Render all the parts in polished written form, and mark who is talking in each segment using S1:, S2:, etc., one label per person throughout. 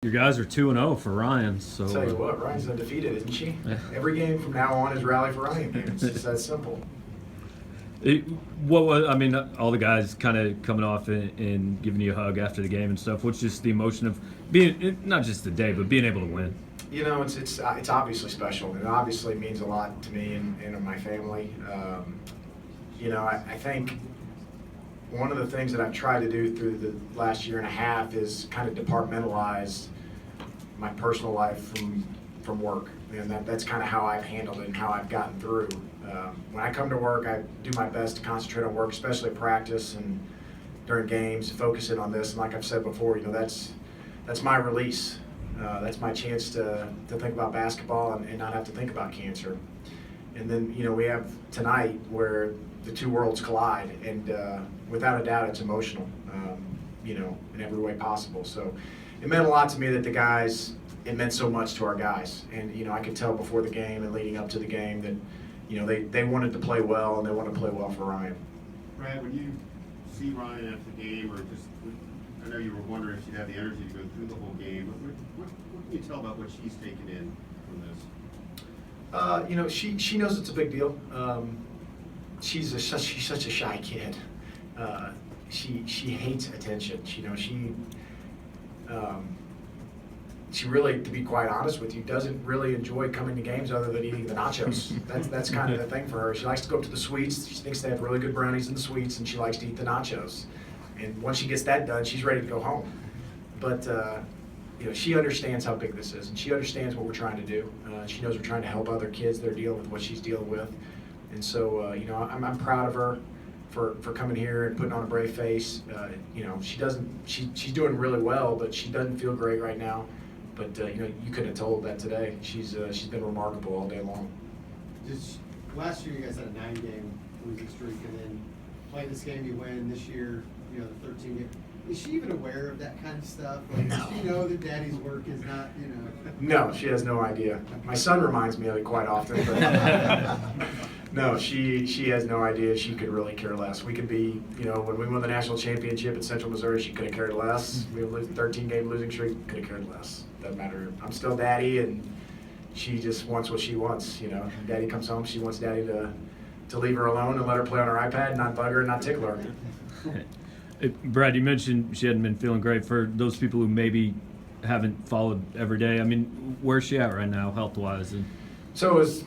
S1: Your guys are 2-0 for Ryan. So
S2: I'll tell you what, Ryan's undefeated, isn't she?
S1: Yeah.
S2: Every game from now on is Rally for Ryan game. It's just that simple.
S1: What was, I mean, all the guys kind of coming off and giving you a hug after the game and stuff. What's just the emotion of being, not just the day, but being able to win?
S2: You know, it's obviously special. It obviously means a lot to me and my family. You know, I think one of the things that I've tried to do through the last year and a half is kind of departmentalize my personal life from work. And that's kind of how I've handled it and how I've gotten through. When I come to work, I do my best to concentrate on work, especially practice and during games, focus in on this. And like I've said before, you know, that's my release. That's my chance to think about basketball and not have to think about cancer. And then, you know, we have tonight where the two worlds collide, and without a doubt, it's emotional, you know, in every way possible. So it meant a lot to me that the guys, it meant so much to our guys. And, you know, I could tell before the game and leading up to the game that, you know, they wanted to play well and they wanted to play well for Ryan.
S3: Brad, when you see Ryan after the game, or just, I know you were wondering if she'd have the energy to go through the whole game, what can you tell about what she's taken in from this?
S2: You know, she knows it's a big deal. She's such a shy kid. She hates attention. You know, she really, to be quite honest with you, doesn't really enjoy coming to games other than eating the nachos. That's kind of the thing for her. She likes to go up to the suites. She thinks they have really good brownies in the suites, and she likes to eat the nachos. And once she gets that done, she's ready to go home. But you know, she understands how big this is, and she understands what we're trying to do. She knows we're trying to help other kids that are dealing with what she's dealing with. And so, you know, I'm proud of her for coming here and putting on a brave face. You know, she's doing really well, but she doesn't feel great right now. But you know, you couldn't have told that today. She's been remarkable all day long.
S4: Last year you guys had a 9-game losing streak, and then playing this game you win. This year, you know, the 13 game. Is she even aware of that kind of stuff? Like,
S2: No.
S4: Does she know that Daddy's work is not, you know?
S2: No, she has no idea. My son reminds me of it quite often, but no, she has no idea. She could really care less. We could be, you know, when we won the national championship at Central Missouri, she could have cared less. We were 13-game losing streak, could have cared less. Doesn't matter. I'm still Daddy, and she just wants what she wants. You know, Daddy comes home, she wants Daddy to leave her alone and let her play on her iPad, not bug her, and not tickle her.
S1: Brad, you mentioned she hadn't been feeling great. For those people who maybe haven't followed every day, I mean, where's she at right now, health-wise?
S2: So as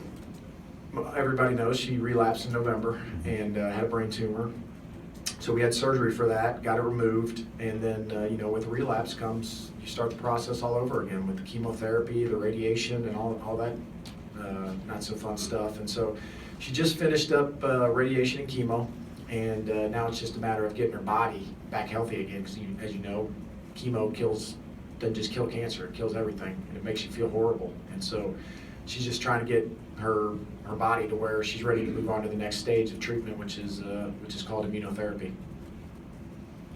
S2: everybody knows, she relapsed in November and had a brain tumor. So we had surgery for that, got it removed, and then you know, with relapse comes, you start the process all over again with the chemotherapy, the radiation, and all that not so fun stuff. And so she just finished up radiation and chemo. And now it's just a matter of getting her body back healthy again, because as you know, chemo doesn't just kill cancer, it kills everything, and it makes you feel horrible. And so she's just trying to get her body to where she's ready to move on to the next stage of treatment, which is called immunotherapy.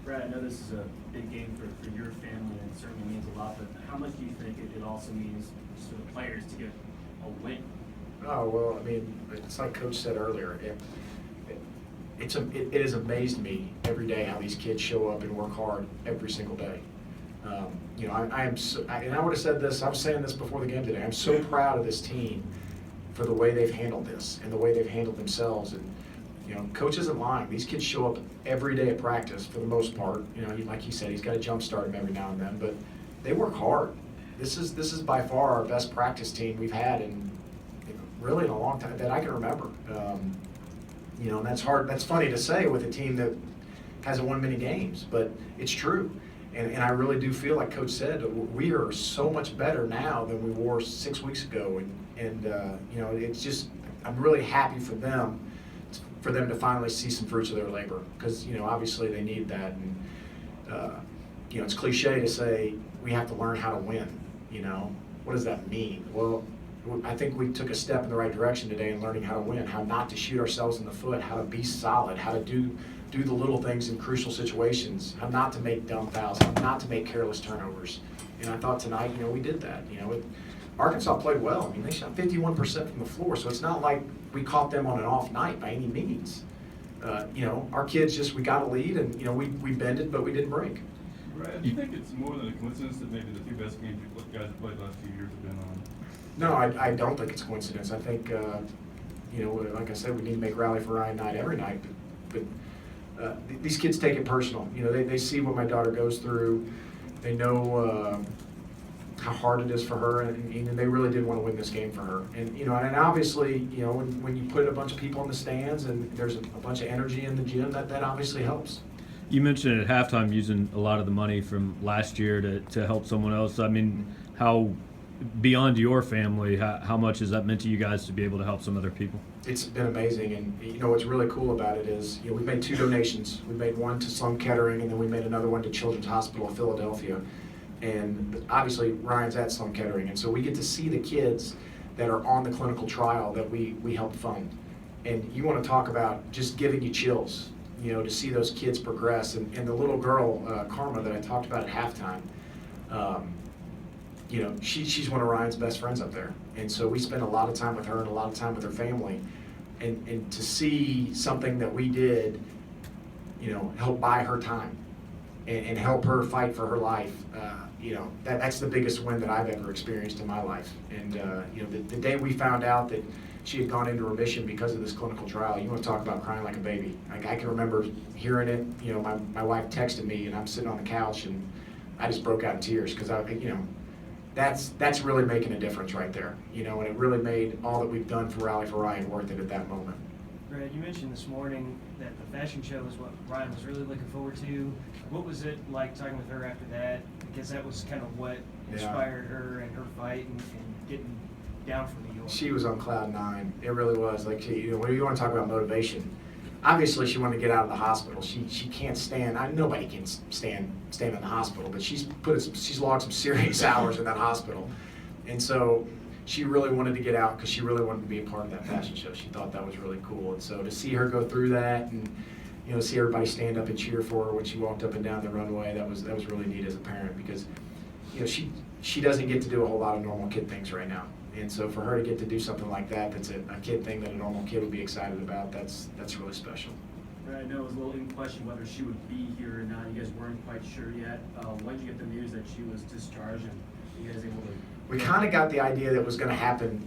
S5: Brad, I know this is a big game for your family, and it certainly means a lot, but how much do you think it also means for the players to get a win?
S2: Oh, well, I mean, it's like Coach said earlier, it has amazed me every day how these kids show up and work hard every single day. You know, I am so, and I would have said this, I was saying this before the game today, I'm so proud of this team for the way they've handled this and the way they've handled themselves. And, you know, Coach isn't lying. These kids show up every day at practice for the most part. You know, like he said, he's got to jump start them every now and then, but they work hard. This is by far our best practice team we've had in, you know, really in a long time that I can remember. You know, and that's hard. That's funny to say with a team that hasn't won many games, but it's true. And I really do feel like Coach said, we are so much better now than we were 6 weeks ago. And you know, it's just, I'm really happy for them to finally see some fruits of their labor, because, you know, obviously they need that. And you know, it's cliche to say we have to learn how to win. You know, what does that mean? Well, I think we took a step in the right direction today in learning how to win, how not to shoot ourselves in the foot, how to be solid, how to do the little things in crucial situations, how not to make dumb fouls, how not to make careless turnovers. And I thought tonight, you know, we did that. You know, Arkansas played well. I mean, they shot 51% from the floor, so it's not like we caught them on an off night by any means. You know, our kids we got a lead, and, you know, we bended, but we didn't break.
S6: Brad, do you think it's more than a coincidence that maybe the two best games you guys have played the last 2 years have been on?
S2: No, I don't think it's a coincidence. I think, you know, like I said, we need to make Rally for Ryan night every night, but these kids take it personal. You know, they see what my daughter goes through. They know how hard it is for her, and they really did want to win this game for her. And, you know, and obviously, you know, when you put a bunch of people in the stands and there's a bunch of energy in the gym, that obviously helps.
S1: You mentioned at halftime using a lot of the money from last year to help someone else. I mean, how beyond your family, how much has that meant to you guys to be able to help some other people?
S2: It's been amazing, and you know what's really cool about it is, you know, we made 2 donations. We made one to Slum Kettering, and then we made another one to Children's Hospital of Philadelphia. And obviously Ryan's at Slum Kettering, and so we get to see the kids that are on the clinical trial that we help fund. And you want to talk about just giving you chills, you know, to see those kids progress. And the little girl, Karma, that I talked about at halftime, you know, she's one of Ryan's best friends up there. And so we spend a lot of time with her and a lot of time with her family. And to see something that we did, you know, help buy her time and help her fight for her life, you know, that's the biggest win that I've ever experienced in my life. And, you know, the day we found out that she had gone into remission because of this clinical trial, you want to talk about crying like a baby. I can remember hearing it. You know, my wife texted me, and I'm sitting on the couch, and I just broke out in tears because you know, that's really making a difference right there. You know, and it really made all that we've done for Rally for Ryan worth it at that moment.
S7: Brad, you mentioned this morning that the fashion show is what Ryan was really looking forward to. What was it like talking with her after that? Because that was kind of what inspired her and her fight and getting down from New York.
S2: She was on cloud 9. It really was. Like, you know, when you want to talk about motivation, obviously she wanted to get out of the hospital. She can't stand. Nobody can stand in the hospital, but she's logged some serious hours in that hospital, and so she really wanted to get out because she really wanted to be a part of that fashion show. She thought that was really cool, and so to see her go through that and, you know, see everybody stand up and cheer for her when she walked up and down the runway, that was really neat as a parent, because, you know, she doesn't get to do a whole lot of normal kid things right now. And so for her to get to do something like that, that's a kid thing that a normal kid would be excited about, that's really special.
S5: Brad, I know it was a little in question whether she would be here or not. You guys weren't quite sure yet. When did you get the news that she was discharged, and you guys able to?
S2: We kind of got the idea that it was going to happen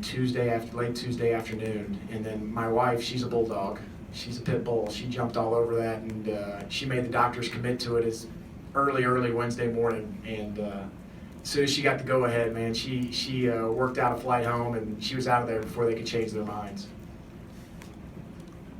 S2: late Tuesday afternoon, and then my wife, she's a bulldog, she's a pit bull. She jumped all over that, and she made the doctors commit to it as early Wednesday morning. And as soon as she got the go ahead, man, she worked out a flight home, and she was out of there before they could change their minds.